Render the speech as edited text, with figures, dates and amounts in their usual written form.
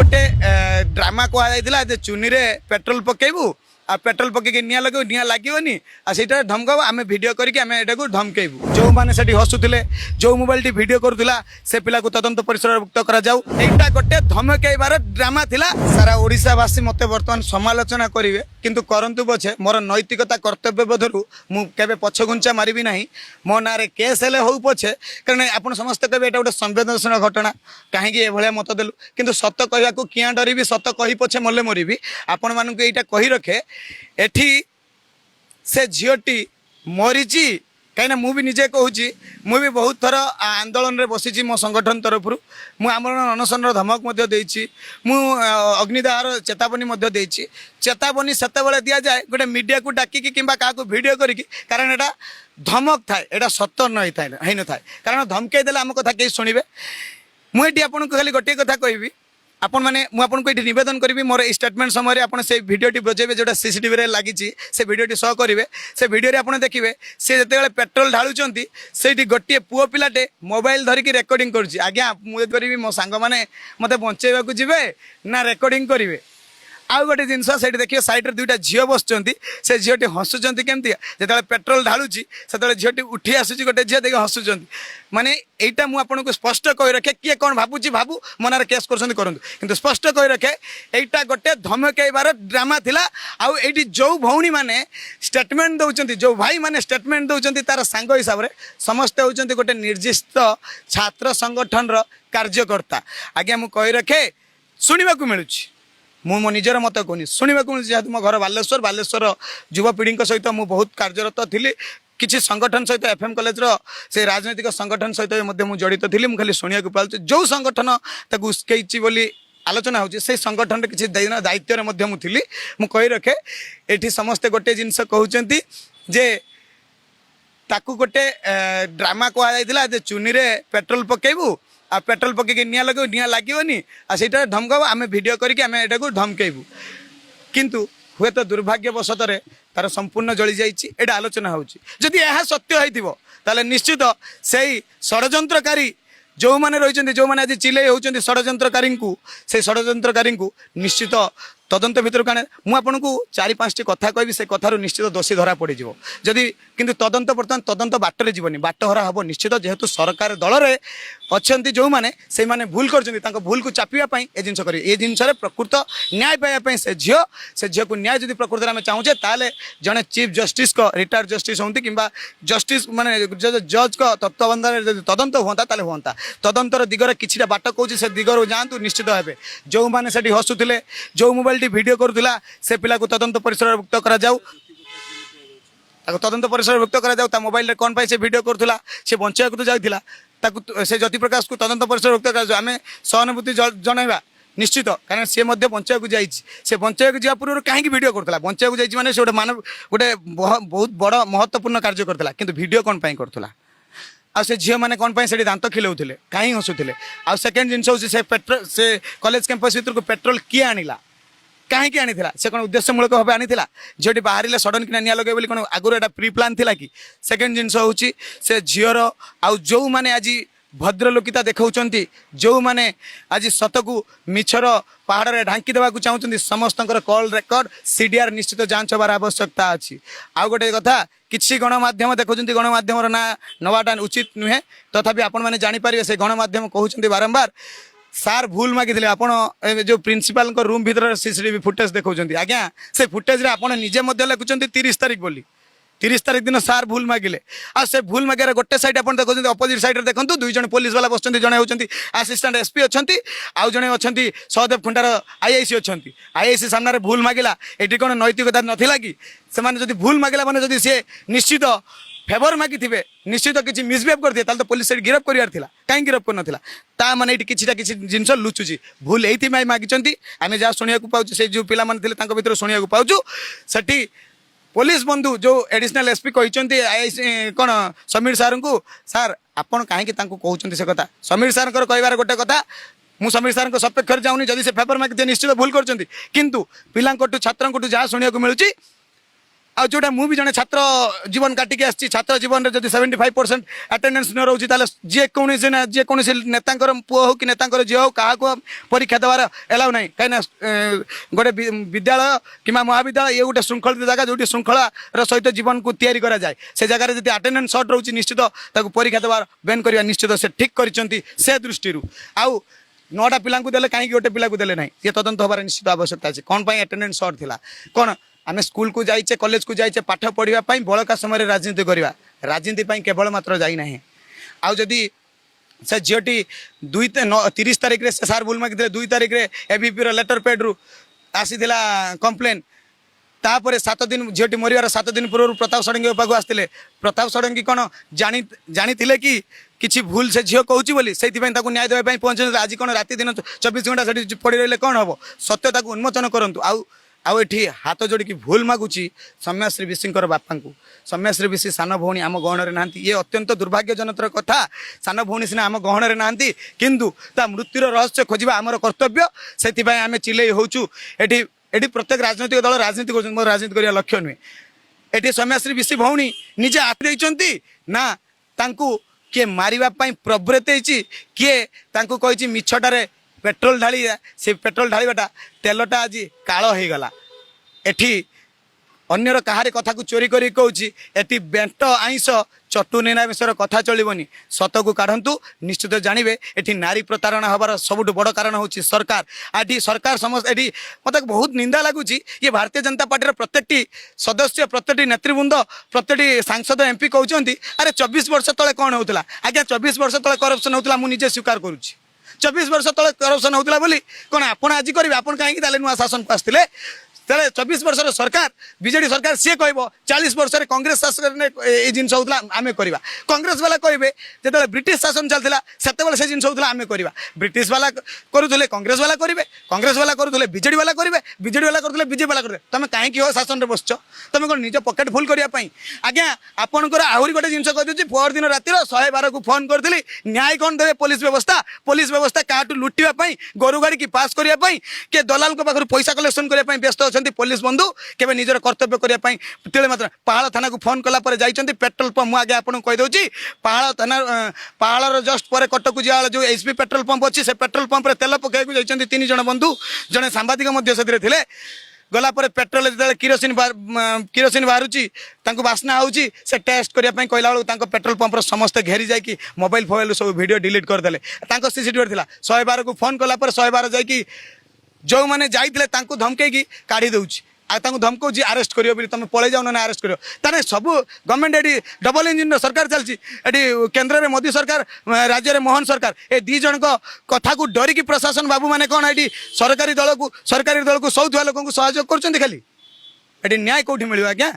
गोटे ड्रामा कहुला चुनी रे पेट्रोल पकेबू आ पेट्रोल पकईक निआ लगे निआ लगनी आईटा धमकाब आम भिड करके धमकेबू जो मैंने हसुले जो मोबाइल भिड करूला से पिला को तदंत परिसरभुक्त करा गोटे धमकेबार ड्रामा थिला। सारा ओडिशावासी मते वर्तमान समालोचना करेंगे किंतु करंतु पछे मोर नैतिकता कर्तव्य बोधरू मुझे पछगुंचा मारिबी नहीं मो ना केस हेले हो पछे कारण आपन समस्त कहे एटा गोटे संवेदनशील घटना कहीं मत देलु किंतु सत कहवाक किया डरबी सत कही पछे मले मरबी आपण मानक एटा कही रखे एठी से झीटी मरीची कहीं मुझे निजे कहूँ मुझे बहुत थर आंदोलन में बसी मो संगठन तरफ मु आमरण अनशन धमक मु अग्निदाहर चेतावनी चेतावनी से दि जाए गोटे मीडिया को डाकिकी कि क्या भिड करी कारण यहाँ धमक थाए यहाँ सत न था कारण धमकई देले आम कथा कहीं शुणे मुझे आपको खाली गोटे कथा कहबी आपण मैंने मुझे नवेदन करी मोर स्टेटमेंट समय आप भिडियोटी बजेबे जो सीसीटीवी रे लगी से भिडियोटी शो करेंगे से भिडियो आप देखिए सी जो पेट्रोल ढालुंट से गोटे पुओ पिलाटे मोबाइल धरिकी रेकर्डिंग करुँच आज्ञा मुझे मो सांग मैंने मत बचेगा जी ना रेकर्डिंग करेंगे आउ गोटे जिनस से देखिए सैड्रे दुईटा झील बसुँच से झीटी हसुँच केमती जो पेट्रोल ढालुची से झीटी उठी आसूँ गोटे झील देखिए हसुँच माने यहीटा मुझे स्पष्ट कही रखे किए कौन भावुची भावु मनार केस करूँ किंतु स्पष्ट कही रखे यहीटा गोटे धमकेबार ड्रामा थिला आउ एठी जो भौणी माने स्टेटमेंट दौरान जो भाई माने स्टेटमेंट दौरान तार सांग हिसाब से समस्ते होती गोटे निर्दिष्ट छात्र संगठन कार्यकर्ता आज्ञा मुझे कही रखे शुणा मिलूँ मु मो निजर मत कहनी शुणा मिलूँ जेहतु मो घर बालेश्वर युवपीढ़ी सहित मुझे बहुत कार्यरत थी किसी संगठन सहित एफएम कॉलेज से राजनैतिक संगठन सहित मुझे जड़ित थी मुझे खाली शुणा पालू जो संगठन ताकू उस्कई बोली आलोचना हो संगठन किसी दायित्व मुझे कही रखे ये समस्ते गोटे जिनस कहते जे ताकू गोटे ड्रामा कहुला चुनी रे पेट्रोल पकेबू आ पेट्रोल पकईक निआ लगे निआ लगनी आईटा धमकाब आम भिड करके धमकेबू किंतु हुए तो दुर्भाग्यवशत तार संपूर्ण जली जाइए आलोचना होदी यह सत्य होता निश्चित से षड्यंत्रकारी जो मैंने रही जो मैंने आज चिल्ले होती षड्यंत्रकारी से षड्यंत्रकारी निश्चित तदंत भितर काने मुझे चारि पाँचटी कथा कहि से कथार निश्चित दोषी धरा पड़ जदि किंतु तदंत बर्तमान तदंत बाटरे जीवनी बाटहरा हम निश्चित जेहेतु सरकार दल में अच्छा जो मैंने से माने भूल कर भूल को चापियापाई ए जिन कर जिनस प्रकृत न्याय पाइबापी से झील को न्याय जब प्रकृत में चाहूचे ताले जड़े चीफ जस्टिस रिटायर्ड जस्टिस होती कि जस्टिस माने जज को तत्वावधान तदंत हुआ हुआ तदंतर दिगरे किसी बाट कौन से दिगर जातु निश्चित भाव जो मैंने हसुले जो मोबाइल भिडियो करूला से पिला को तदंत परिसरभुक्त करा तदंत परिसरभुक्त करा मोबाइल कौन पाई से भिडियो करूला से बंचा तो जाऊला से ज्योति प्रकाश को तदंत परिसरभुक्त कर आम सहानुभूति जनवा निश्चित कारण सी बंचा को से बंचा जा पूर्व कहीं भिड करूला बंचा को जाने से मानव गोटे बहुत बड़ महत्वपूर्ण कार्य करूला कि भिड कौन करूला आ से झील मैंने कौन से दांत खिलाऊे कहीं हसुले आ सेकेंड जिन से पेट्रोल से कॉलेज कैंपस भर को पेट्रोल किए आनिला कहीं आनी से कौन उद्देश्यमूलक भाव आनी झीटी बाहर सडन कि निआ लगे कौन आगुरी एटा प्री प्लान थिला कि सेकेंड जिनस हूँ से झीर आउ जो मैंने आज भद्रलोकिता देखा जो मैंने आज सत को मिछर पहाड़ में ढांकी देवा चाहते समस्त कॉल रेकर्ड सीडीआर निश्चित जांच होबार आवश्यकता अच्छी आउ गोटे कथा किसी गणमाध्यम देखुं गणमाध्यम ना नवाटा उचित नुहे तथापि आपण मैंने जानीपारे से गणमाध्यम कहते बारंबार सार भूल मागिले आपण जो प्रिंसिपाल रूम भीतर सीसीटीवी फुटेज देखा आज्ञा से फुटेज आप निजे लिखुं 30 तारीख बोली 30 तारीख दिन सार भूल मागिले आ से भूल मागियार गोटे साइड आप देखते अपोजिट साइड देखो दुई जन पुलिस वाला बस जड़े होती आसिस्टाट एसपी अच्छा आउ जड़े अच्छा सहदेव खुंटार आईआईसी अच्छा आईआईसी सामने भूल मागिला ये कौन नैतिकता नाला कि से भूल मागिला मैंने जब सी निश्चित फेवर मागी थे निश्चित किसी मिसबिहेव करते तो पुलिस से गिरफ करार कहीं गिरफ कर ना मैंने ये किसी जिन लुचुची भूल ये मागिंट आम जहाँ शुणा पाचु से जो पिला भर शुणा पाचु से पुलिस बंधु जो एडिशनल एसपी कहते आईआईसी कौन समीर सार को सार आपड़ कहीं कहते से कथा समीर सार कहबार गोटे कथा मु समीर सार सपेक्ष जाऊनी जदि से फेवर मागी निश्चित भूल कर किंतु पिला छात्र जहाँ शुणा मिलूँ आ जोटा मु भी जने छात्र जीवन काटिक आसी छात्र जीवन में जब 75% अटेंडेंस न रोचे जेकोसी ना जेकोसी नेता पुओ हो कि नेता झील हो क्या परीक्षा देवार एलाउ ना कहीं गोटे विद्यालय कि महाविद्यालय ये गोटे श्रृंखलित जगह जो श्रृंखलार सहित जीवन को तैयारी करा जाए से जगह जब अटेंडेंस सर्ट रोचे निश्चित परीक्षा देवार बैन करवा निश्चित से ठीक कर दृष्टि आउ 9टा पिला देले कहीं गोटे पिला देले ना ये तदंत हबार निश्चित आवश्यकता अच्छे कौन अटेंडेंस सर्ट थिला कौन आम स्कूल को जाइए कॉलेज को जाइए पाठ पढ़ाई बड़का समय राजनीति करवा राजनीति केवल मात्र जाना आउ जदि से झीटी 30 तारिख से सार बुल मागिले 2 तारिख एबीपी लेटर पेड रु आसी कंप्लेन तापर 7 दिन झीटी मरिवार 7 दिन पूर्व प्रताप षडंगी पाक आसते प्रताप षडंगी कौन जानी कि किसी भूल से झील कहूँ बोली से न्याय देवाई पहुँचे आज कौन राति दिन 24 घंटा से पड़ रही कौन हम सत्य उन्मोचन करूँ आउ एठी हाथ जोड़ी भूल मागुची सम्याश्री विशींकर बापा को सम्याश्री विशी सान भौणी आम गहण ना ये अत्यंत दुर्भाग्यजनक कथा सान भौणी सीना आम गहण ना किंतु ता मृत्युर रहस्य खोजा आमर कर्तव्य से आम चिल्ले होचु एठी एठी प्रत्येक राजनैतिक दल राजनीति कर मोर राजनीति करने लक्ष्य नुहे एठी सम्याश्री विशी भौणी निजे आत्महत्या ना तांकू किए मारिबा प्रवृत्त किए तांकू कही मिछटारे पेट्रोल ढाली से पेट्रोल ढालीटा तेलटा आज काल हो गला एठी अन्यर कहार कथा को चोरी करी कहूँ एटी बेंट आईस चटु निरामिषर कथा चलबनी सत को काढ़ु निश्चित जानवे एटी नारी प्रतारणा हबार सबुठ बड़ कारण हूँ सरकार आदि सरकार समस्त एटी मत बहुत निंदा लगुच ये भारतीय जनता पार्टी प्रत्येक सदस्य प्रत्येक नेतृवृंद प्रत्येक सांसद एमपी कहते अरे 24 वर्ष तले कौन होता आज्ञा 24 वर्ष तले करप्शन होता मुझे स्वीकार करुच्ची 24 वर्ष तले करप्शन होता बोली कौन आपड़ आज करेंगे आप कहीं नुआ शासन को आसते 24 वर्ष सरकार बीजेडी सरकार सी कह 40 वर्ष कांग्रेस शासन ये जिन होता आम करवा कांग्रेस वाला कहे जो ब्रिटिश शासन चलता से जिन होता आम करवा ब्रिटिश वाला करुले कांग्रेस वाला करेंगे कांग्रेस वाला करुले बीजेडी वाला करेंगे बीजेडी वाला करुले बीजेपी वाला करेंगे तुम कहीं हो शासन में बसच तुम कौन निज पकेट फुल करने आज्ञा आपंकर आहरी गोटे जिन कही पर दिन रातिर 112 को फोन करी न्याय कौन देवे पुलिस व्यवस्था क्या लुटापी गोरु गाड़ी की पास करने के दलाल पाखर पैसा कलेक्शन करने व्यस्त अच्छा पुलिस बंधु केवल निजर कर्तव्य करने तेरे मात्र पहाड़ थाना को फोन कलापर जाइए पेट्रोल पंप मुझे आगे आपको कहीदे पहाड़ थाना पहाड़ जस्ट पर कटक जा जो एचपी पेट्रोल पंप अच्छी से पेट्रोल पंप तेल पकड़ जाइए 3 जन बंधु जड़े सांबादिक से गला पेट्रोल जो किरोसिन बाहर बास्ना होची से टेस्ट करने कहला बेलू पेट्रोल पंपर समस्त घेरी जाकि मोबाइल फोबाइल सब वीडियो डिलीट करदे सीसीटीवी था 112 को फोन कलापर 112 जाकि जो मैंने जाइए धमकई काढ़ी दूसरी आ धमकाऊ आरेस्ट करियो तुम पलि जाओ ना आरेस्ट करियो ताने सब गवर्नमेंट ये डबल इंजिन सरकार चलती केन्द्र में मोदी सरकार राज्य में मोहन सरकार ये 2 जन कथा को डरिकी प्रशासन बाबू मैंने कौन ये सरकारी दल को सौथुआ लोक सहयोग कर खाली ये न्याय कौटी मिल आज्ञा।